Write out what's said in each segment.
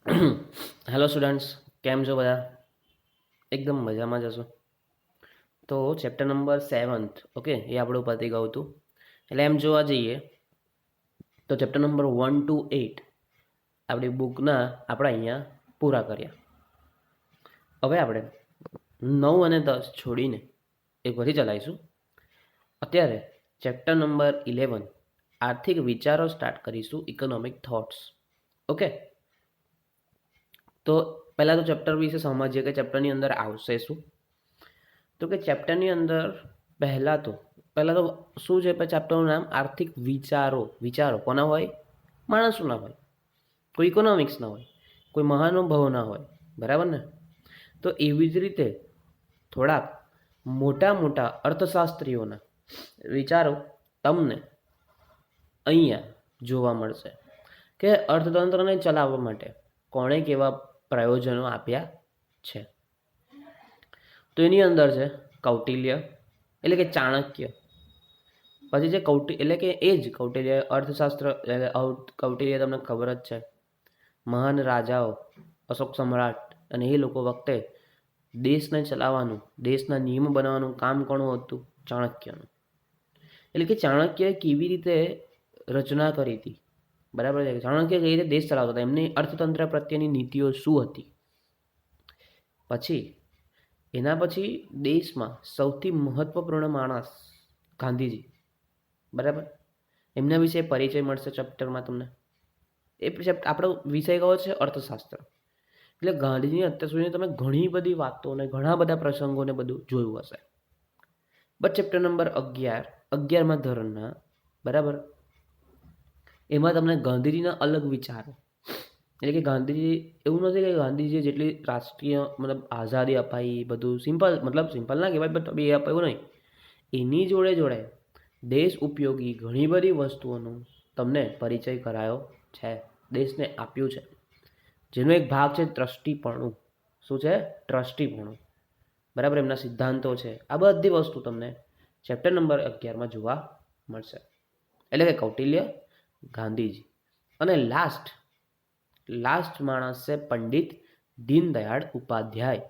Hello students, કેમ છો બધા? એકદમ મજામાં જ હશો. તો ચેપ્ટર નંબર 7th, ઓકે, એ આપણું પતી ગયું હતું. એટલે એમ જોવા જઈએ તો ચેપ્ટર નંબર 1 to 8 આપણી બુકના આપણે અહીંયા પૂરા કર્યા. હવે આપણે 9 અને 10 છોડીને એક વધી ચલાવીશું. અત્યારે ચેપ્ટર નંબર 11 આર્થિક વિચારો સ્ટાર્ટ કરીશું, ઇકોનોમિક થોટ્સ. ઓકે, તો પહેલાં તો ચેપ્ટર વિશે સમજીએ કે ચેપ્ટરની અંદર આવશે શું. તો કે ચેપ્ટરની અંદર પહેલાં તો શું છે? ચેપ્ટરનું નામ આર્થિક વિચારો. વિચારો કોના હોય? માણસોના હોય. કોઈ ઇકોનોમિક્સના હોય, કોઈ મહાનુભાવોના હોય, બરાબર ને? તો એવી જ રીતે થોડાક મોટા મોટા અર્થશાસ્ત્રીઓના વિચારો તમને અહીંયા જોવા મળશે કે અર્થતંત્રને ચલાવવા માટે કોણે કેવા પ્રયોજનો આપ્યા છે. તો એની અંદર છે કૌટિલ્ય, એટલે કે ચાણક્ય. પછી છે એટલે કે એ જ કૌટિલ્ય અર્થશાસ્ત્ર. કૌટિલ્ય તમને ખબર જ છે, મહાન રાજાઓ, અશોક સમ્રાટ, અને એ લોકો વખતે દેશને ચલાવવાનું, દેશના નિયમો બનાવવાનું કામ કોનું હતું? ચાણક્યનું. એટલે કે ચાણક્યએ કેવી રીતે રચના કરી હતી, બરાબર છે? ચાણક્ય કઈ રીતે દેશ ચલાવતા હતા, એમની અર્થતંત્ર પ્રત્યેની નીતિઓ શું હતી. પછી એના પછી દેશમાં સૌથી મહત્વપૂર્ણ માણસ ગાંધીજી, બરાબર? એમના વિશે પરિચય મળશે ચેપ્ટરમાં તમને. આપણો વિષય કયો છે? અર્થશાસ્ત્ર. એટલે ગાંધીજીની અત્યાર સુધી તમે ઘણી બધી વાતો અને ઘણા બધા પ્રસંગોને બધું જોયું હશે. બટ ચેપ્ટર નંબર 11મા ધોરણના, બરાબર, એમાં તમને ગાંધીજીના અલગ વિચારો, એટલે કે ગાંધીજી, એવું નથી કે ગાંધીજીએ જેટલી રાષ્ટ્રીય મતલબ આઝાદી અપાઈ, બધું સિમ્પલ ના કહેવાય, બટ એ અપાયું નહીં. એની જોડે જોડે દેશ ઉપયોગી ઘણી બધી વસ્તુઓનો તમને પરિચય કરાયો છે, દેશને આપ્યું છે. જેનો એક ભાગ છે ટ્રસ્ટીપણું. શું છે? ટ્રસ્ટીપણું, બરાબર? એમના સિદ્ધાંતો છે. આ બધી વસ્તુ તમને ચેપ્ટર નંબર 11માં જોવા મળશે. એટલે કે કૌટિલ્ય, ગાંધીજી, અને લાસ્ટ માણસ છે પંડિત દીનદયાળ ઉપાધ્યાય.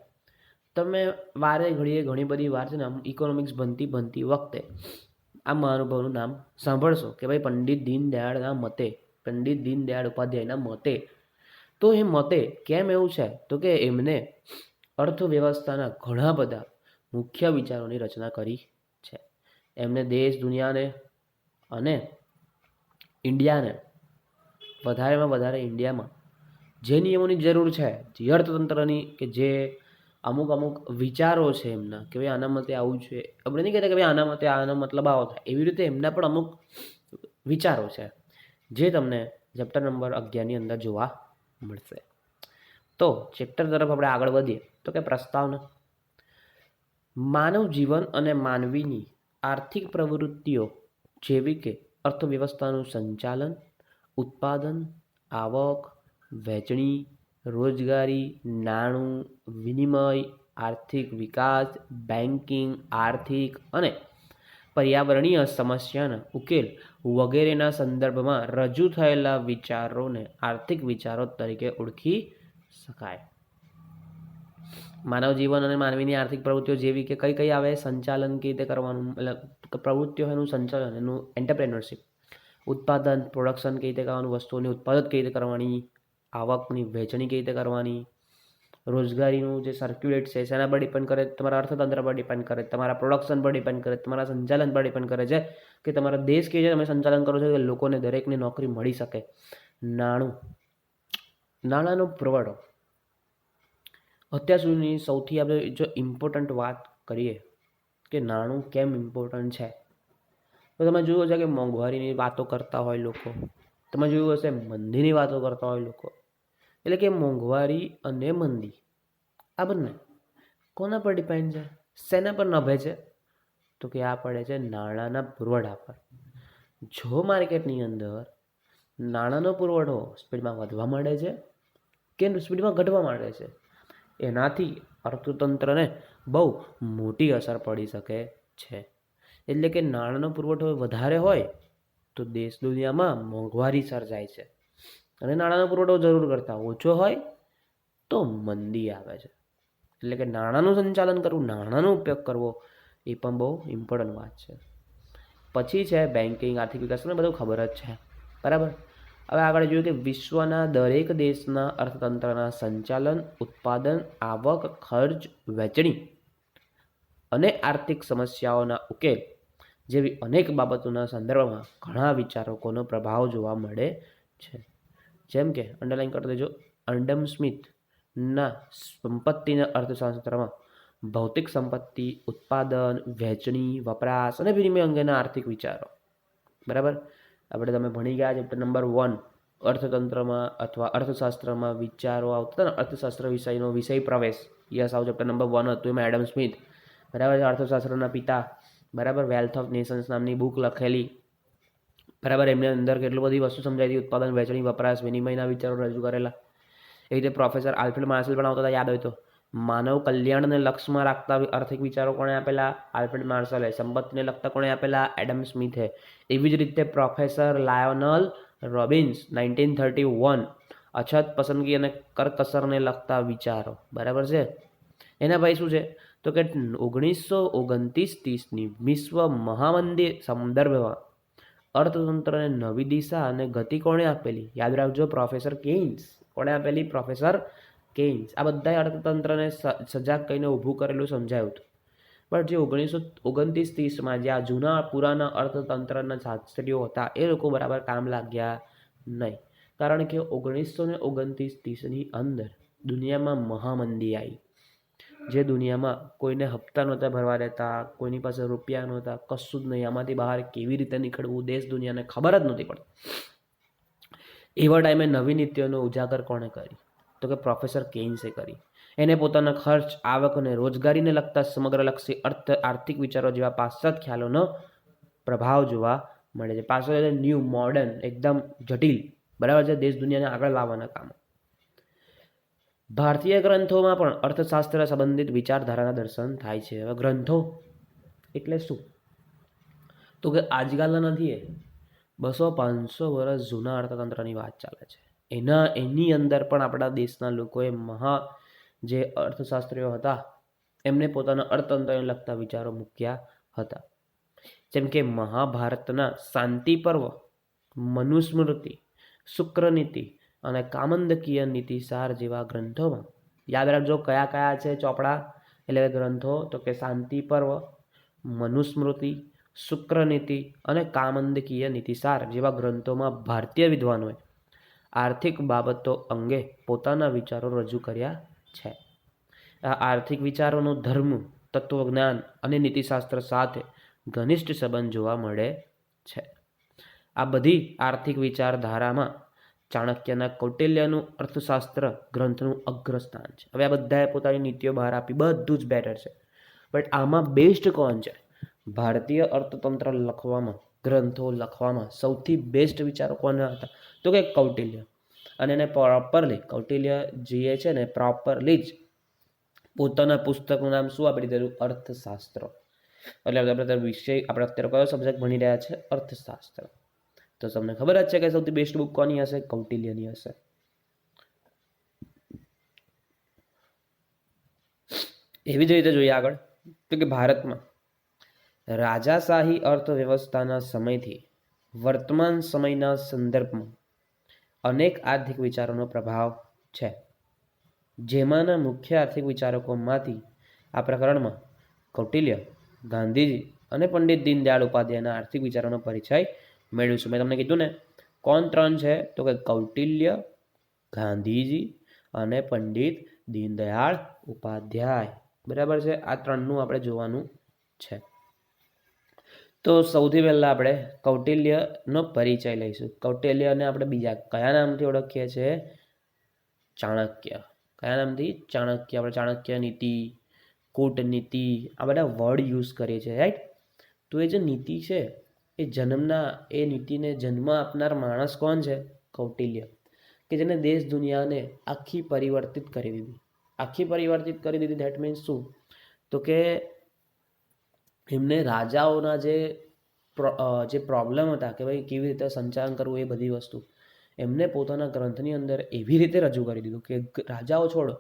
તમે વારે ઘડીએ ઘણી બધી વાર છે ને ઇકોનોમિક્સ બનતી વખતે આ મહાનુભાવનું નામ સાંભળશો કે ભાઈ પંડિત દીનદયાળ ઉપાધ્યાયના મતે. તો એ મતે કેમ એવું છે? તો કે એમને અર્થવ્યવસ્થાના ઘણા બધા મુખ્ય વિચારોની રચના કરી છે. એમને દેશ, દુનિયાને અને ઇન્ડિયાને વધારેમાં વધારે ઇન્ડિયામાં જે નિયમોની જરૂર છે, જે અર્થતંત્રની, કે જે અમુક વિચારો છે એમના, કે ભાઈ આના મતે આવું છે. આપણે નહીં કહેતા કે ભાઈ આના મતે આનો મતલબ આવો થાય. એવી રીતે એમના પણ અમુક વિચારો છે જે તમને ચેપ્ટર નંબર 11ની અંદર જોવા મળશે. તો ચેપ્ટર તરફ આપણે આગળ વધીએ તો કે પ્રસ્તાવના. માનવ જીવન અને માનવીની આર્થિક પ્રવૃત્તિઓ જેવી કે અર્થવ્યવસ્થાનું સંચાલન, ઉત્પાદન, આવક, વહેંચણી, રોજગારી, નાણું, વિનિમય, આર્થિક વિકાસ, બેન્કિંગ, આર્થિક અને પર્યાવરણીય સમસ્યાના ઉકેલ વગેરેના સંદર્ભમાં રજૂ થયેલા વિચારોને આર્થિક વિચારો તરીકે ઓળખી શકાય. માનવ જીવન અને માનવીની આર્થિક પ્રવૃત્તિઓ જેવી કે કઈ આવે? સંચાલન કેવી રીતે કરવાનું, એટલે પ્રવૃત્તિઓ એનું સંચાલન, એનું એન્ટરપ્રેન્યોરશિપ, ઉત્પાદન, પ્રોડક્શન કેવી રીતે કરવાનું, વસ્તુઓની ઉત્પાદન કેવી રીતે કરવાની, આવકની વહેંચણી કેવી રીતે કરવાની, રોજગારીનું જે સર્ક્યુલેટ છે શેના પર ડિપેન્ડ કરે? તમારા અર્થતંત્ર પર ડિપેન્ડ કરે, તમારા પ્રોડક્શન પર ડિપેન્ડ કરે, તમારા સંચાલન પર ડિપેન્ડ કરે છે કે તમારા દેશ કે જે તમે સંચાલન કરો છો કે લોકોને દરેકને નોકરી મળી શકે. નાણાંનો પુરવઠો. અત્યાર સુધીની સૌથી આપણે જો ઇમ્પોર્ટન્ટ વાત કરીએ કે નાણું કેમ ઇમ્પોર્ટન્ટ છે, તો તમે જોયું હશે કે મોંઘવારીની વાતો કરતા હોય લોકો, તમે જોયું હશે મંદીની વાતો કરતા હોય લોકો. એટલે કે મોંઘવારી અને મંદી આ બંને કોના પર ડિપેન્ડ છે? શેના પર નભે છે? તો કે આ પડે છે નાણાંના પુરવઠા પર. જો માર્કેટની અંદર નાણાંનો પુરવઠો સ્પીડમાં વધવા માંડે છે કે સ્પીડમાં ઘટવા માંડે છે, એનાથી અર્થતંત્રને બહુ મોટી અસર પડી શકે છે. એટલે કે નાણાંનો પુરવઠો વધારે હોય તો દેશ દુનિયામાં મોંઘવારી સર્જાય છે. અને નાણાંનો પુરવઠો જરૂર કરતાં ઓછો હોય તો મંદી આવે છે. એટલે કે નાણાંનું સંચાલન કરવું, નાણાંનો ઉપયોગ કરવો એ પણ બહુ ઇમ્પોર્ટન્ટ વાત છે. પછી છે બેન્કિંગ, આર્થિક વિકાસ, તમને બધું ખબર જ છે, બરાબર. હવે આગળ જોયું કે વિશ્વના દરેક દેશના અર્થતંત્રના સંચાલન, ઉત્પાદન, આવક, ખર્ચ, વહેંચણી અને આર્થિક સમસ્યાઓના ઉકેલ જેવી અનેક બાબતોના સંદર્ભમાં ઘણા વિચારકોનો પ્રભાવ જોવા મળે છે. જેમ કે અંડરલાઈન કરી દેજો, એડમ સ્મિથના સંપત્તિના અર્થશાસ્ત્રમાં ભૌતિક સંપત્તિ, ઉત્પાદન, વહેંચણી, વપરાશ અને વિનિમય અંગેના આર્થિક વિચારો, બરાબર. આપણે તમે ભણી ગયા ચેપ્ટર નંબર 1 અર્થતંત્રમાં અથવા અર્થશાસ્ત્રમાં વિચારો આવતા ને, અર્થશાસ્ત્ર વિષયનો વિષય પ્રવેશ, યસ, આવું ચેપ્ટર નંબર 1 હતું. એમાં એડમ સ્મિથ, બરાબર, અર્થશાસ્ત્રના પિતા, બરાબર, વેલ્થ ઓફ નેશન્સ નામની બુક લખેલી, બરાબર. એમની અંદર કેટલી બધી વસ્તુ સમજાવી હતી, ઉત્પાદન, વહેંચણી, વપરાશ, વિનિમયના વિચારો રજૂ કરેલા. એ રીતે પ્રોફેસર આલ્ફ્રેડ માર્શલ પણ આવતા હતા, યાદ હોય તો. માનવ કલ્યાણને લક્ષ્યમાં રાખતા આર્થિક વિચારો કોણે આપેલા? આલ્ફ્રેડ માર્શલે. સંપત્તિને લગતા કોણે આપેલા? એડમ સ્મિથે. એવી જ રીતે પ્રોફેસર લાયોનલ રોબિન્સ 1931 અછત, પસંદગી અને કરકસરને લગતા વિચારો, બરાબર છે. એના ભાઈ શું છે તો કે 1929-30ની વિશ્વ મહામંદી સંદર્ભમાં અર્થતંત્રને નવી દિશા અને ગતિ કોણે આપેલી? યાદ રાખજો, પ્રોફેસર કેઇન્સ. કોણે આપેલી? પ્રોફેસર કેઇન્સ. આ બધાએ અર્થતંત્રને સજાગ કરીને ઊભું કરેલું, સમજાયું હતું. બટ જે 1929-30માં જે આ જૂના પુરાના અર્થતંત્રના શાસ્ત્રીઓ હતા, એ લોકો બરાબર કામ લાગ્યા નહીં. કારણ કે 1929-30ની અંદર દુનિયામાં મહામંદી આવી. જે દુનિયામાં કોઈને હપ્તા નહોતા ભરવા દેતા, કોઈની પાસે રૂપિયા નહોતા, કશું જ નહીં. આમાંથી બહાર કેવી રીતે નીકળવું, દેશ દુનિયાને ખબર જ નહોતી પડતી. એવા ટાઈમે નવી નીતિઓનો ઉજાગર કોણે કરી? તો કે પ્રોફેસર કેઇન્સે કરી. એને પોતાના ખર્ચ, આવક અને રોજગારીને લગતા સમગ્રલક્ષી આર્થિક વિચારો જેવા પાશ્ચાત્ય ખ્યાલોનો પ્રભાવ જોવા મળે છે. પાછળ ન્યૂ મોડર્ન, એકદમ જટિલ, બરાબર છે, દેશ દુનિયાને આગળ લાવવાના કામ. ભારતીય ગ્રંથોમાં પણ અર્થશાસ્ત્ર સંબંધિત વિચારધારાના દર્શન થાય છે. હવે ગ્રંથો એટલે શું? તો કે આજકાલના નથી, એ 200-500 વર્ષ જૂના અર્થતંત્રની વાત ચાલે છે. એની અંદર પણ આપણા દેશના લોકોએ જે અર્થશાસ્ત્રીઓ હતા, એમને પોતાના અર્થતંત્રને લગતા વિચારો મૂક્યા હતા. જેમ કે મહાભારતના શાંતિ પર્વ, મનુસ્મૃતિ, શુક્રનીતિ અને કામંદકીય નીતિસાર જેવા ગ્રંથોમાં, યાદ રાખજો કયા કયા છે ચોપડા એટલે ગ્રંથો, તો કે શાંતિ પર્વ, મનુસ્મૃતિ, શુક્રનીતિ અને કામંદકીય નીતિસાર જેવા ગ્રંથોમાં ભારતીય વિદ્વાનોએ આર્થિક બાબતો અંગે પોતાના વિચારો રજૂ કર્યા છે. આ આર્થિક વિચારોનો ધર્મ, તત્વજ્ઞાન અને નીતિશાસ્ત્ર સાથે ઘનિષ્ઠ સંબંધ જોવા મળે છે. આ બધી આર્થિક વિચારધારામાં ચાણક્યના કૌટિલ્યનું અર્થશાસ્ત્ર ગ્રંથનું અગ્રસ્થાન છે. હવે આ બધાએ પોતાની નીતિઓ બહાર આપી, બધું જ બેટર છે. બટ આમાં બેસ્ટ કોણ છે? ભારતીય અર્થતંત્ર લખવામાં, ગ્રંથો લખવામાં સૌથી બેસ્ટ વિચારો કોના હતા? તો કે કૌટિલ્ય. અને એને પ્રોપરલી, કૌટિલ્યજીએ છે ને પ્રોપરલી જ પોતાના પુસ્તકનું નામ શું આપી દીધેલું? અર્થશાસ્ત્ર. એટલે આપણે વિષય, આપણે અત્યારે કયો સબ્જેક્ટ ભણી રહ્યા છે? અર્થશાસ્ત્ર. તો તમને ખબર જ છે કે સૌથી બેસ્ટ બુક કોની હશે? કૌટિલ્યની હશે. એવી જ રીતે જોઈએ આગળ તો કે ભારતમાં રાજાશાહી અર્થવ્યવસ્થાના સમયથી વર્તમાન સમયના સંદર્ભમાં અનેક આર્થિક વિચારોનો પ્રભાવ છે. જેમાંના મુખ્ય આર્થિક વિચારકોમાંથી આ પ્રકરણમાં કૌટિલ્ય, ગાંધીજી અને પંડિત દીનદયાળ ઉપાધ્યાયના આર્થિક વિચારોનો પરિચય મેળવીશું. મેં તમને કીધું ને કોણ ત્રણ છે? તો કે કૌટિલ્ય, ગાંધીજી અને પંડિત દીનદયાળ ઉપાધ્યાય, બરાબર છે. આ ત્રણનું આપણે જોવાનું છે. તો સૌથી પહેલાં આપણે કૌટિલ્યનો પરિચય લઈશું. કૌટિલ્યને આપણે બીજા કયા નામથી ઓળખીએ છીએ? ચાણક્ય. કયા નામથી? ચાણક્ય. આપણે ચાણક્ય નીતિ, કૂટનીતિ, આ બધા વર્ડ યુઝ કરીએ છીએ, રાઈટ. તો એ જે નીતિ છે, એ નીતિને જન્મ આપનાર માણસ કોણ છે? કૌટિલ્ય. કે જેને દેશ દુનિયાને આખી પરિવર્તિત કરી દીધી. આખી પરિવર્તિત કરી દીધી ધેટ મીન્સ શું? તો કે એમને રાજાઓના જે પ્રોબ્લેમ હતા કે ભાઈ કેવી રીતે સંચાલન કરવું, એ બધી વસ્તુ એમને પોતાના ગ્રંથની અંદર એવી રીતે રજૂ કરી દીધું કે રાજાઓ છોડો,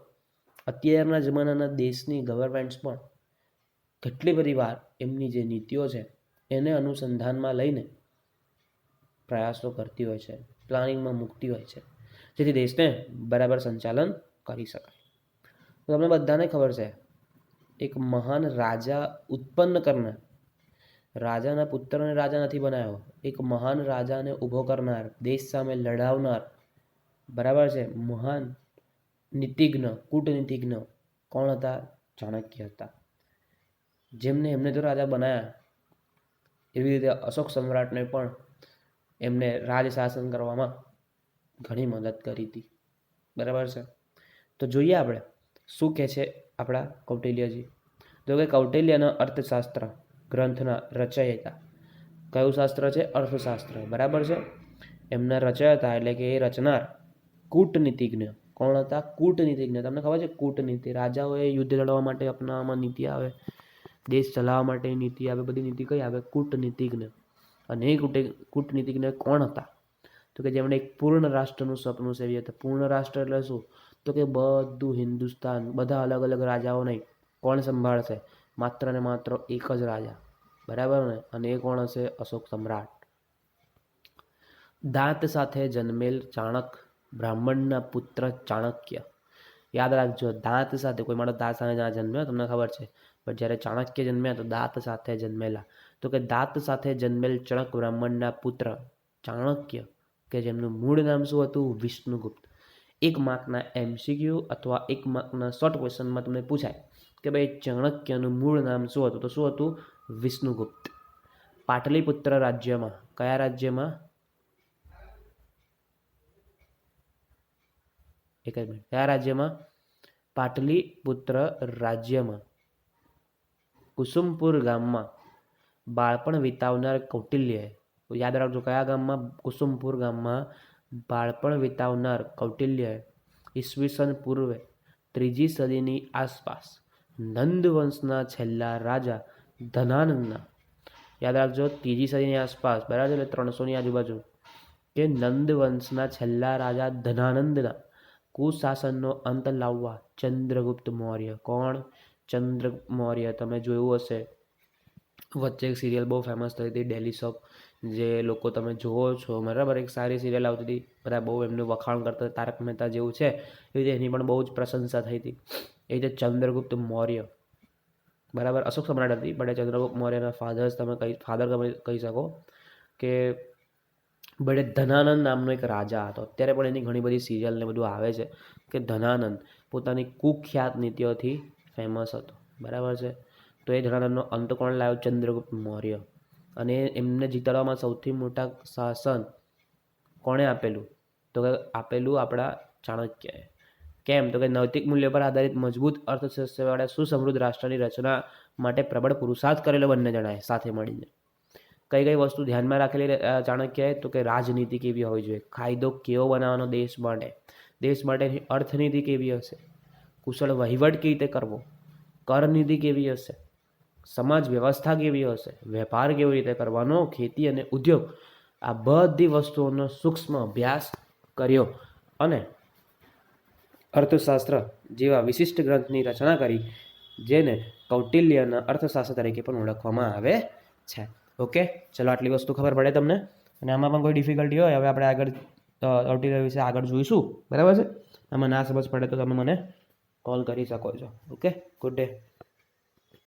અત્યારના જમાનાના દેશની ગવર્મેન્ટ્સ પણ કેટલી બધી વાર એમની જે નીતિઓ છે એને અનુસંધાનમાં લઈને પ્રયાસો કરતી હોય છે, પ્લાનિંગમાં મૂકતી હોય છે, જેથી દેશને બરાબર સંચાલન કરી શકાય. તો તમને બધાને ખબર છે, એક મહાન રાજા ઉત્પન્ન કરનાર, રાજાના પુત્રને રાજા નથી બનાવ્યો, એક મહાન રાજાને ઊભો કરનાર, દેશ સામે લડાવનાર, બરાબર છે, મહાન નીતિજ્ઞ, કૂટનીતિજ્ઞ કોણ હતા? ચાણક્ય હતા. એમને તો રાજા બનાવ્યા, એવી રીતે અશોક સમ્રાટને પણ એમને રાજ શાસન કરવામાં ઘણી મદદ કરી હતી. બરાબર છે. તો જોઈએ આપણે શું કહે છે આપણા કૌટિલ્યજી. તો કે કૌટિલ્યના અર્થશાસ્ત્ર ગ્રંથના રચયિતા. કયું શાસ્ત્ર છે? અર્થશાસ્ત્ર. બરાબર છે. એમના રચયિતા એટલે કે એ રચનાર કૂટનીતિજ્ઞ. કોણ હતા? કૂટનીતિજ્ઞ. તમને ખબર છે કૂટનીતિ, રાજાઓએ યુદ્ધ લડવા માટે અપનાવવામાં નીતિ આવે, દેશ ચલાવવા માટે નીતિ આવે, બધી નીતિ કઈ આવે? કૂટનીતિજ્ઞ. અને એ કૂટનીતિજ્ઞ કોણ હતા? તો કે જેમણે એક પૂર્ણ રાષ્ટ્રનું સપનું સેવ્યું હતું. પૂર્ણ રાષ્ટ્ર એટલે શું? તો કે બધું હિન્દુસ્તાન, બધા અલગ અલગ રાજાઓ નહીં, કોણ સંભાળશે? માત્ર ને માત્ર એક જ રાજા. બરાબર ને? અને એ કોણ હશે? અશોક સમ્રાટ. દાંત સાથે જન્મેલ ચાણક, બ્રાહ્મણના પુત્ર ચાણક્ય. યાદ રાખજો, દાંત સાથે, કોઈ માણસ દાંત સાથે ના જન્મ્યો, તમને ખબર છે, પણ જ્યારે ચાણક્ય જન્મ્યા તો દાંત સાથે જન્મેલા. તો કે દાંત સાથે જન્મેલ ચણક બ્રાહ્મણના પુત્ર ચાણક્ય, કે જેમનું મૂળ નામ શું હતું? વિષ્ણુગુપ્ત. એક માર્કના MCQ અથવા એક માર્કના શોર્ટ ક્વેશ્ચનમાં તમને પૂછાય કે ભાઈ ચાણક્યનું મૂળ નામ શું હતું? તો શું હતું? વિષ્ણુગુપ્ત. પાટલીપુત્ર રાજ્યમાં, કયા રાજ્યમાં? એક જ મિનિટ. કયા રાજ્યમાં? પાટલીપુત્ર રાજ્યમાં કુસુમપુર ગામમાં બાળપણ વિતાવનાર કૌટિલ્યએ, યાદ રાખજો કયા ગામમાં? કુસુમપુર ગામમાં બાળપણ વિતાવનાર કૌટિલ્યએ ઈસવીસન પૂર્વે 3જી સદીની આસપાસ નંદ વંશના છેલ્લા રાજા ધનાનંદના, યાદ રાખજો 3જી સદીની આસપાસ, બરાબર, એટલે 300ની આજુબાજુ, કે નંદ વંશના છેલ્લા રાજા ધનાનંદના કુશાસનનો અંત લાવવા ચંદ્રગુપ્ત મૌર્ય. કોણ? ચંદ્રગુપ્ત મૌર્ય. તમે જોયું હશે વચ્ચે એક સિરિયલ બહુ ફેમસ થઈ હતી, ડેલી સોપ, જે લોકો તમે જુઓ છો, બરાબર, એક સારી સિરિયલ આવતી હતી, બધા બહુ એમનું વખાણ કરતા, તારક મહેતા જેવું છે, એ રીતે એની પણ બહુ જ પ્રશંસા થઈ હતી. એ રીતે ચંદ્રગુપ્ત મૌર્ય, બરાબર, અશોક સમ્રાટ હતી, પણ ચંદ્રગુપ્ત મૌર્યના ફાધર કહી શકો, કે બળે ધનાનંદ નામનો એક રાજા હતો. અત્યારે પણ એની ઘણી બધી સિરિયલ ને બધું આવે છે, કે ધનાનંદ પોતાની કુખ્યાત નીતિઓથી ફેમસ હતો. બરાબર છે. તો એ ધનાનંદનો અંત કોણ લાવ્યો? ચંદ્રગુપ્ત મૌર્ય. અને એમને જીતાડવામાં સૌથી મોટા શાસન કોણે આપેલું? તો કે આપેલું આપણા ચાણક્યએ. કેમ? તો કે નૈતિક મૂલ્યો પર આધારિત મજબૂત અર્થશાસ્ત્રવાળા સુસમૃદ્ધ રાષ્ટ્રની રચના માટે પ્રબળ પુરુષાર્થ કરેલો બંને જણાએ સાથે મળીને. કઈ કઈ વસ્તુ ધ્યાનમાં રાખેલી ચાણક્યએ? તો કે રાજનીતિ કેવી હોવી જોઈએ, કાયદો કેવો બનાવવાનો દેશ માટેની અર્થનીતિ કેવી હશે, કુશળ વહીવટ કેવી રીતે કરવો, કરનીતિ કેવી હશે, સમાજ વ્યવસ્થા કેવી હશે, વેપાર કેવી રીતે કરવાનો, ખેતી અને ઉદ્યોગ, આ બધી વસ્તુઓનો સૂક્ષ્મ અભ્યાસ કર્યો અને અર્થશાસ્ત્ર જેવા વિશિષ્ટ ગ્રંથની રચના કરી, જેને કૌટિલ્યના અર્થશાસ્ત્ર તરીકે પણ ઓળખવામાં આવે છે. ઓકે, ચલો આટલી વસ્તુ ખબર પડે તમને. અને આમાં પણ કોઈ ડિફિકલ્ટી હોય, હવે આપણે આગળ કૌટિલ્ય વિશે આગળ જોઈશું. બરાબર છે. આમાં ના સમજ પડે તો તમે મને કોલ કરી શકો છો. Okay, good day.